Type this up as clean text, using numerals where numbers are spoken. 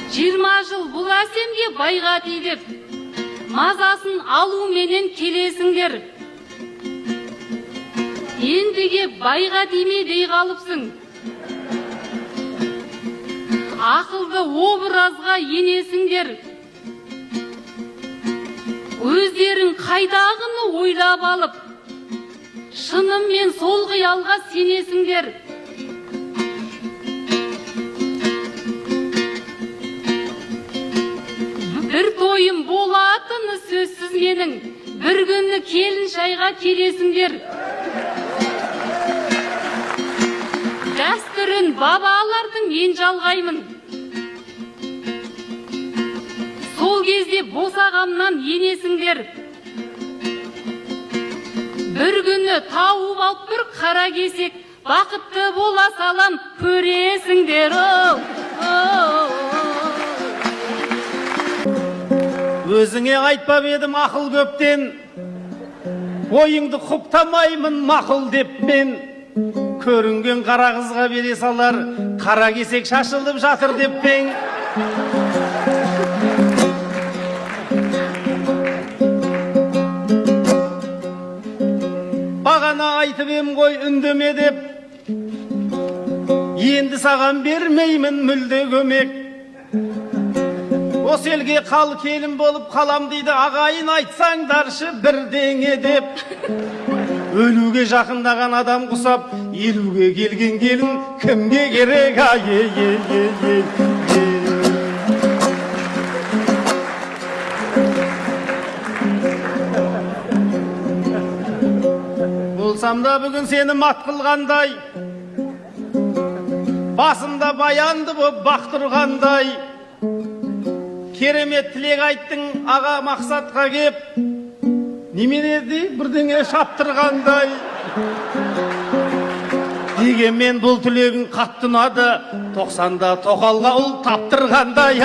20 жыл бұл әсемге байға тиіп, мазасын алу менен келесіңдер. Ендіге байға тиме дей қалыпсың. Ақылды образға енесіңдер. Өздерің қайдағыны ойлап алып, шынымен сол қиялға сенесіңдер. Бір тойым болатыны сөзсіз менің, бір күні келін шайға келесіңдер. Дәстүрін бабалардың мен жалғаймын. Сол кезде босағамнан енесіңдер. Бір күні тауып алып бір қара кесек, бақытты бола салам көресіңдер. Өзіңе айтпап едім ақыл көптен, ойыңды құптамаймын мақұл деп мен. Көрінген қара қызға бере салар, қара кесек шашылып жатыр деп пең. Бағана айтып ем ғой үндеме деп, енді саған бермеймін мүлде көмек. Осы елге қал келін болып қалам дейді, ағайын айтсаңдаршы бірдеңе деп. Өлуге жақындаған адам құсап, елуге келген келін кімге керек? Болсам да бүгін сені мат қылғандай, басымда баянды боп бақтырғандай. Керемет тілек айттың аға мақсатқа кеп, неменеді бірдеңе шаптырғандай. Дегенмен бұл тілегің қатты ұнады, 90-да тоқалға ұл таптырғандай.